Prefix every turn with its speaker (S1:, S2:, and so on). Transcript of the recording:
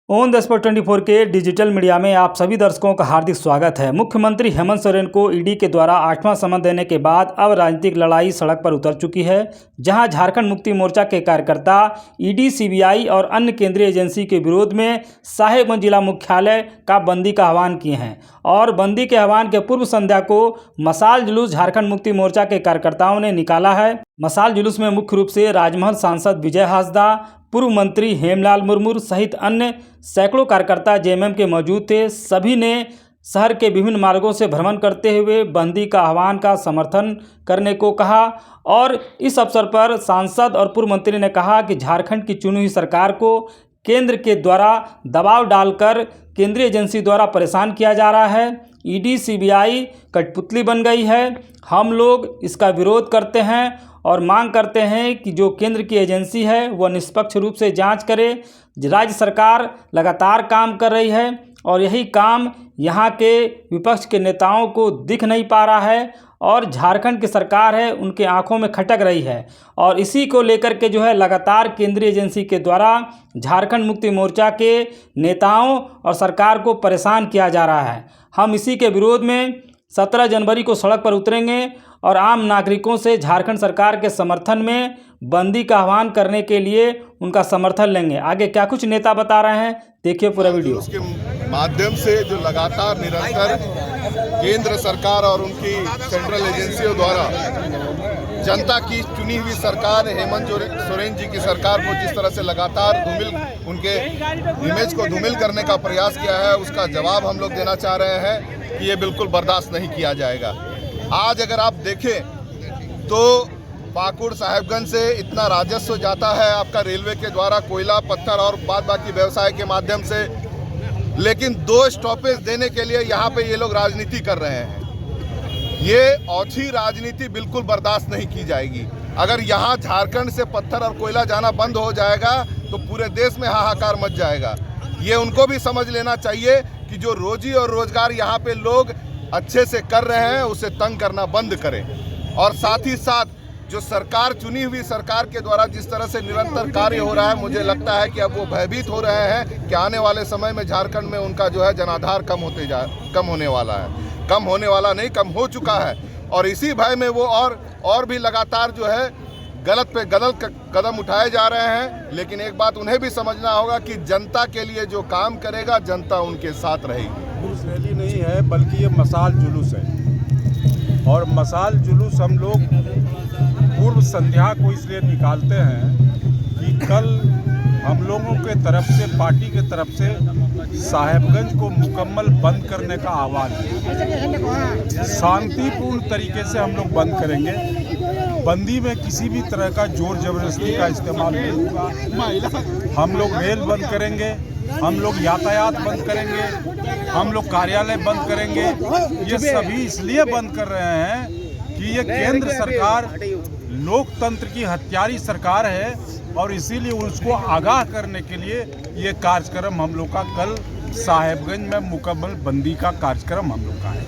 S1: On the spot 24 के digital media में आप सभी दर्शकों का हार्दिक स्वागत है। मुख्यमंत्री हेमंत सोरेन को ईडी के द्वारा 8वां समन देने के बाद अब राजनीतिक लड़ाई सड़क पर उतर चुकी है, जहां झारखंड मुक्ति मोर्चा के कार्यकर्ता ईडी, सीबीआई और अन्य केंद्रीय एजेंसी के विरोध में साहेबगंज जिला मुख्यालय का बंदी का आह्वान किए हैं। और बंदी के आह्वान के पूर्व संध्या को मशाल जुलूस झारखंड मुक्ति मोर्चा के कार्यकर्ताओं ने निकाला है। मशाल जुलूस में मुख्य रूप से राजमहल सांसद विजय हांसदा, पूर्व मंत्री हेमलाल मुर्मू सहित अन्य सैकड़ों कार्यकर्ता जेएमएम के मौजूद थे। सभी ने शहर के विभिन्न मार्गों से भ्रमण करते हुए बंदी का आह्वान का समर्थन करने को कहा। और इस अवसर पर सांसद और पूर्व मंत्री ने कहा कि झारखंड की चुनी हुई सरकार को केंद्र के द्वारा दबाव डालकर केंद्रीय एजेंसी द्वारा परेशान किया जा रहा है। ईडी, सीबीआई कठपुतली बन गई है। हम लोग इसका विरोध करते हैं और मांग करते हैं कि जो केंद्र की एजेंसी है वह निष्पक्ष रूप से जांच करे। राज्य सरकार लगातार काम कर रही है और यही काम यहाँ के विपक्ष के नेताओं को दिख नहीं पा रहा है और झारखंड की सरकार है उनके आंखों में खटक रही है। और इसी को लेकर के जो है लगातार केंद्रीय एजेंसी के द्वारा झारखंड मुक्ति मोर्चा के नेताओं और सरकार को परेशान किया जा रहा है। हम इसी के विरोध में 17 जनवरी को सड़क पर उतरेंगे और आम नागरिकों से झारखंड सरकार के समर्थन में बंदी का आह्वान करने के लिए उनका समर्थन लेंगे। आगे क्या कुछ नेता बता रहे हैं, देखिए पूरा वीडियो।
S2: उसके माध्यम से जो लगातार निरंतर केंद्र सरकार और उनकी सेंट्रल एजेंसियों द्वारा जनता की चुनी हुई सरकार हेमंत सोरेन जी की सरकार को जिस तरह से लगातार उनके इमेज को धूमिल करने का प्रयास किया है, उसका जवाब हम लोग देना चाह रहे हैं कि ये बिल्कुल बर्दाश्त नहीं किया जाएगा। आज अगर आप देखें तो पाकुड़ साहेबगंज से इतना राजस्व जाता है आपका रेलवे के द्वारा, कोयला, पत्थर और बाकी व्यवसाय के माध्यम से, लेकिन 2 स्टॉपेज देने के लिए यहाँ पे ये लोग राजनीति कर रहे हैं। ये औछी राजनीति बिल्कुल बर्दाश्त नहीं की जाएगी। अगर यहाँ झारखंड से पत्थर और कोयला जाना बंद हो जाएगा तो पूरे देश में हाहाकार मच जाएगा। ये उनको भी समझ लेना चाहिए कि जो रोजी और रोजगार यहाँ पे लोग अच्छे से कर रहे हैं उसे तंग करना बंद करें। और साथ ही साथ जो सरकार, चुनी हुई सरकार के द्वारा जिस तरह से निरंतर कार्य हो रहा है, मुझे लगता है कि अब वो भयभीत हो रहे हैं कि आने वाले समय में झारखंड में उनका जो है जनाधार कम होने वाला है। कम होने वाला नहीं, कम हो चुका है। और इसी भय में वो और भी लगातार जो है गलत पे गलत कदम उठाए जा रहे हैं। लेकिन एक बात उन्हें भी समझना होगा कि जनता के लिए जो काम करेगा जनता उनके साथ रहेगी।
S3: जुलूस रैली नहीं है बल्कि ये मशाल जुलूस है। और मशाल जुलूस हम लोग पूर्व संध्या को इसलिए निकालते हैं कि कल हम लोगों के तरफ से, पार्टी के तरफ से साहेबगंज को मुकम्मल बंद करने का आह्वान है। शांतिपूर्ण तरीके से हम लोग बंद करेंगे। बंदी में किसी भी तरह का जोर जबरदस्ती का इस्तेमाल नहीं होगा। हम लोग रेल बंद करेंगे, हम लोग यातायात बंद करेंगे, हम लोग कार्यालय बंद करेंगे। ये सभी इसलिए बंद कर रहे हैं कि ये केंद्र सरकार लोकतंत्र की हत्यारी सरकार है और इसीलिए उसको आगाह करने के लिए ये कार्यक्रम हम लोग का कल साहेबगंज में मुकम्मल बंदी का कार्यक्रम हम लोग का है।